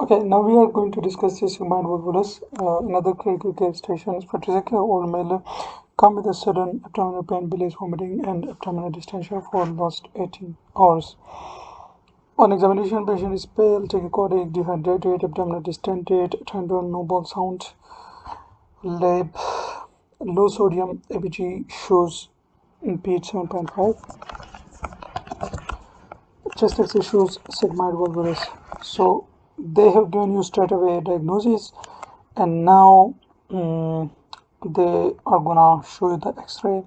Okay, now we are going to discuss the sigmoid volvulus. Another critical case station is for 36-year-old male come with a sudden abdominal pain, bilious vomiting, and abdominal distension for last 18 hours. On examination, patient is pale, tachycardic, dehydrated, abdominal distended, tender, no ball sound, lab, low sodium, ABG shows in pH 7.5. Chest X-ray shows sigmoid volvulus. So they have given you straight away a diagnosis, and now they are gonna show you the X-ray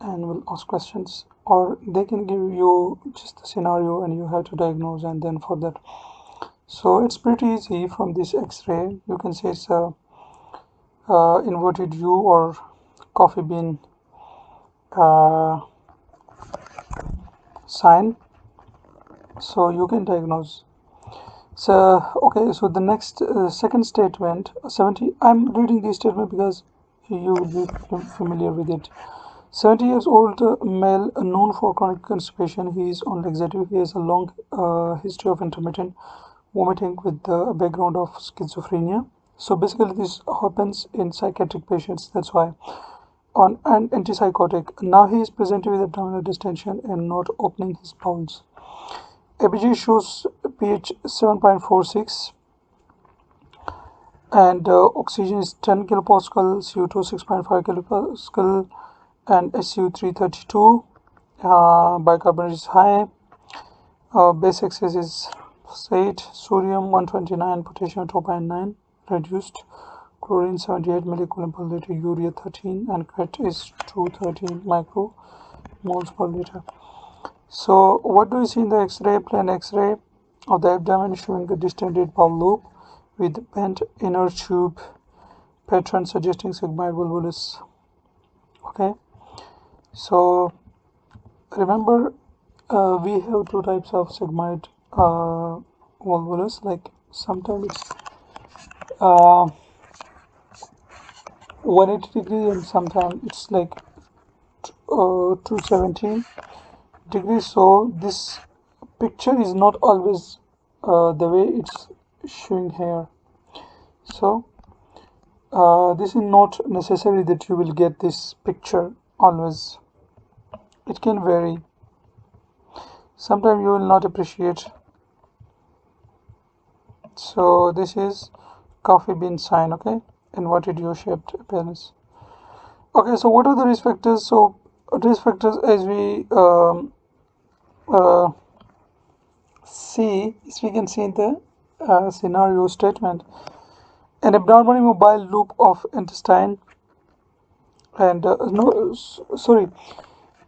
and will ask questions, or they can give you just the scenario and you have to diagnose and then further. So it's pretty easy. From this X-ray you can say it's a inverted U or coffee bean sign, so you can diagnose. So okay, so the next second statement 70, I'm reading this statement because you will be familiar with it. 70 years old male, known for chronic constipation. He is on laxative. He has a long history of intermittent vomiting with the background of schizophrenia. So basically this happens in psychiatric patients, that's why. On an antipsychotic. Now he is presented with abdominal distension and not opening his bowels. ABG shows pH 7.46 and oxygen is 10 kilopascal, CO2 6.5 kilopascal, and SU 332. Bicarbonate is high. Base excess is 8, sodium 129, potassium 2.9 reduced, chlorine 78 millicoulomb per liter, urea 13, and cret is 213 micromoles per liter. So what do we see in the X-ray? Plain X-ray of the abdomen showing a distended bowel loop with bent inner tube pattern suggesting sigmoid volvulus. Okay, so remember we have two types of sigmoid volvulus. Like sometimes it's 180 degree and sometimes it's like 217 degrees. So this picture is not always the way it's showing here. So this is not necessary that you will get this picture always. It can vary. Sometimes you will not appreciate. So this is coffee bean sign, okay, inverted U-shaped appearance. Okay, so what are the risk factors? So risk factors, as we see, as we can see in the scenario statement, an abnormally mobile loop of intestine, and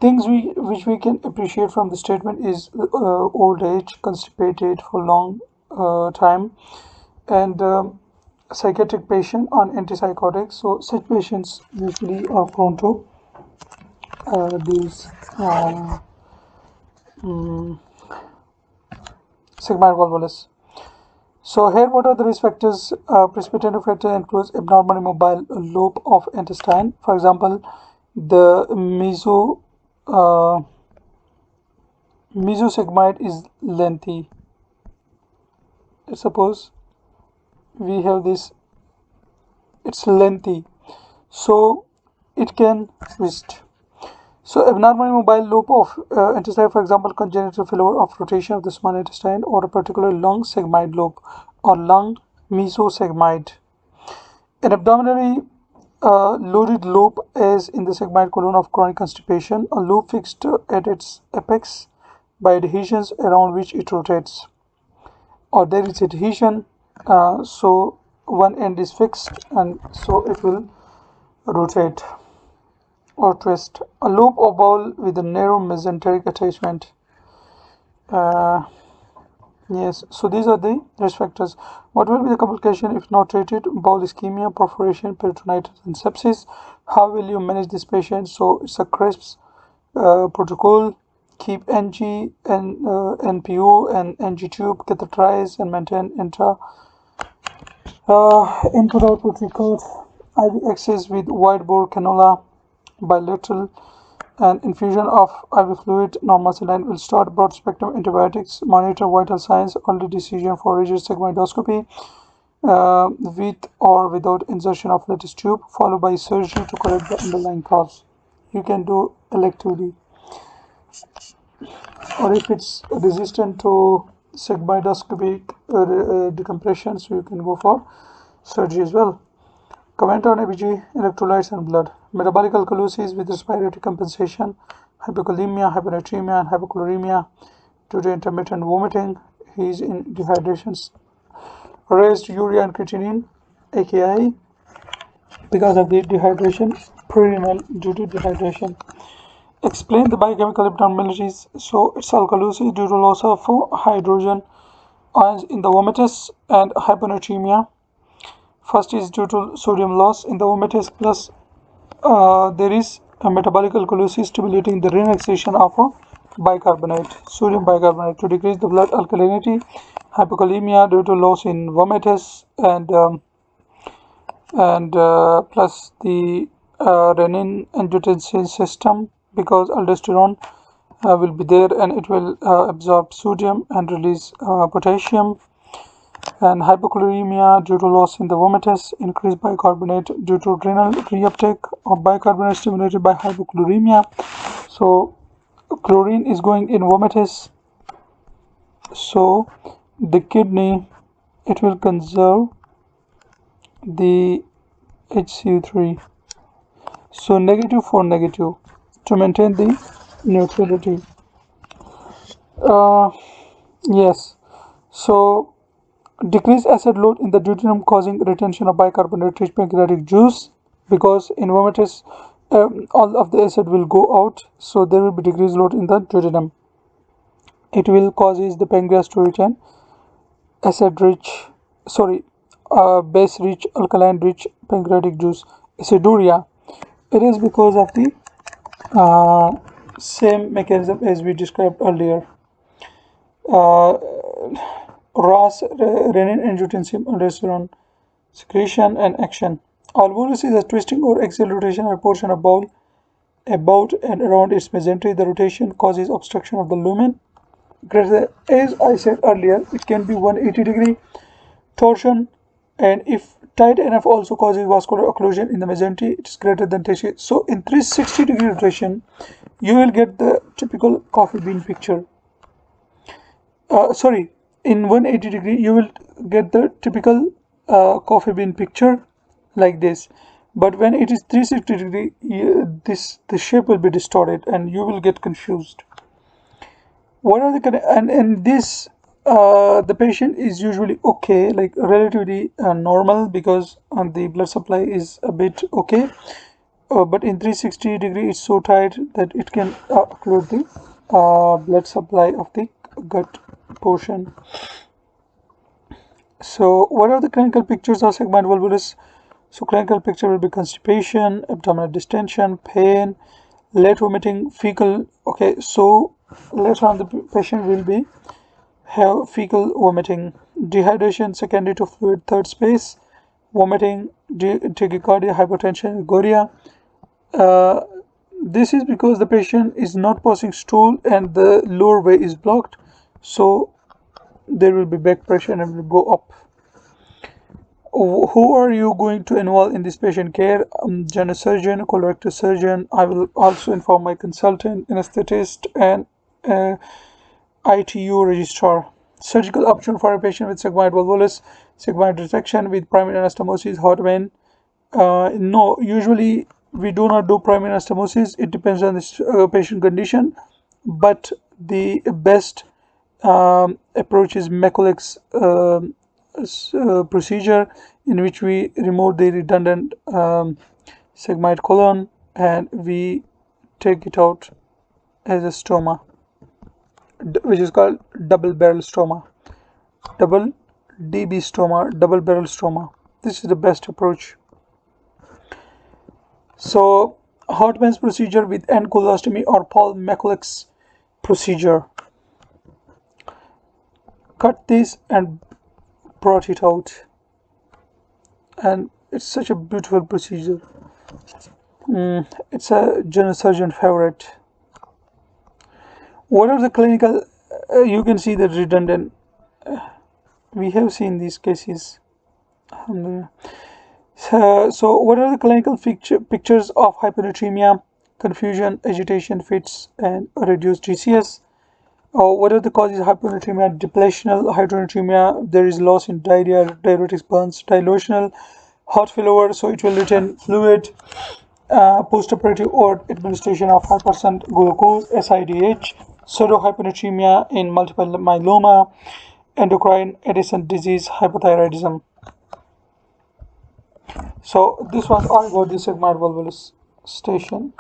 things which we can appreciate from the statement is old age, constipated for long time, and psychiatric patient on antipsychotics. So such patients usually are prone to these sigmoid volvulus. So here, what are the risk factors? Precipitating factor includes abnormally mobile loop of intestine. For example, the mesosigmoid is lengthy. Let's suppose we have this, it's lengthy, so it can twist. So abnormally mobile loop of intestine, for example, congenital failure of rotation of the small intestine, or a particular long sigmoid loop or long mesosigmoid. An abdominally loaded loop, as in the sigmoid colon of chronic constipation, a loop fixed at its apex by adhesions around which it rotates, or there is adhesion, so one end is fixed and so it will rotate or twist. A loop or bowel with a narrow mesenteric attachment. Yes, so these are the risk factors. What will be the complication if not treated? Bowel ischemia, perforation, peritonitis, and sepsis. How will you manage this patient? So it's a CRISPS protocol. Keep NG and NPO and NG tube catheterized and maintain input-output record. IV access with wide bore cannula, bilateral and infusion of IV fluid, normal saline will start broad spectrum antibiotics, monitor vital signs, early decision for rigid sigmoidoscopy with or without insertion of lattice tube, followed by surgery to correct the underlying cause. You can do electively, or if it's resistant to sigmoidoscopic decompression, so you can go for surgery as well. Comment on ABG, electrolytes and blood. Metabolic alkalosis with respiratory compensation, hypokalemia, hyponatremia, and hypochloremia due to intermittent vomiting. He is in dehydration. Raised urea and creatinine, AKI, because of the dehydration. Prerenal due to dehydration. Explain the biochemical abnormalities. So it's alkalosis due to loss of hydrogen ions in the vomitus and hyponatremia. First is due to sodium loss in the vomitus, plus there is a metabolic alkalosis stimulating the relaxation of a bicarbonate, sodium bicarbonate, to decrease the blood alkalinity. Hypokalemia due to loss in vomitus and plus the renin-angiotensin system, because aldosterone will be there and it will absorb sodium and release potassium. And hypochloremia due to loss in the vomitus, increased bicarbonate due to renal reuptake of bicarbonate stimulated by hypochloremia. So chlorine is going in vomitus, so the kidney, it will conserve the HCO3, so negative for negative to maintain the neutrality. Yes, so decrease acid load in the duodenum, causing retention of bicarbonate rich pancreatic juice, because in vomitus all of the acid will go out, so there will be decreased load in the duodenum. It will causes the pancreas to retain acid rich, base rich, alkaline rich pancreatic juice. Aciduria, it is because of the same mechanism as we described earlier. RAS, renin-angiotensin aldosterone secretion and action. Volvulus is a twisting or axial rotation of a portion of bowel about and around its mesentery. The rotation causes obstruction of the lumen. As I said earlier, it can be 180-degree torsion, and if tight enough also causes vascular occlusion in the mesentery. It is greater than 10. So in 360-degree rotation, you will get the typical coffee bean picture. In 180-degree, you will get the typical coffee bean picture like this. But when it is 360-degree, the shape will be distorted and you will get confused. What are the and this the patient is usually okay, like relatively normal, because the blood supply is a bit okay. But in 360-degree, it's so tight that it can occlude the blood supply of the gut portion. So what are the clinical pictures of sigmoid volvulus? So clinical picture will be constipation, abdominal distension, pain, late vomiting, fecal. Okay, so later on the patient will be have fecal vomiting, dehydration secondary to fluid third space, vomiting, tachycardia, hypotension, goria. This is because the patient is not passing stool and the lower way is blocked, so there will be back pressure and it will go up. Who are you going to involve in this patient care? General surgeon, colorectal surgeon. I will also inform my consultant, anesthetist, and ITU registrar. Surgical option for a patient with sigmoid volvulus, sigmoid resection with primary anastomosis, hot vein. No, usually we do not do primary anastomosis. It depends on this patient condition, but the best approach is Macaulay procedure, in which we remove the redundant sigmoid colon and we take it out as a stoma, which is called double barrel stoma, double DB stoma, double barrel stoma. This is the best approach. So Hartmann's procedure with end colostomy or Paul Macaulay procedure. Cut this and brought it out, and it's such a beautiful procedure. It's a general surgeon favorite. What are the clinical? You can see the redundant. We have seen these cases. So, what are the clinical pictures of hyponatremia? Confusion, agitation, fits, and reduced GCS. What are the causes of hyponatremia? Depletional hyponatremia. There is loss in diarrhea, diuretics, burns, dilutional, heart failure, so it will retain fluid. Postoperative or administration of 5% glucose, SIDH, pseudohyponatremia in multiple myeloma, endocrine adjacent disease, hypothyroidism. So this was all about the sigmoid volvulus station.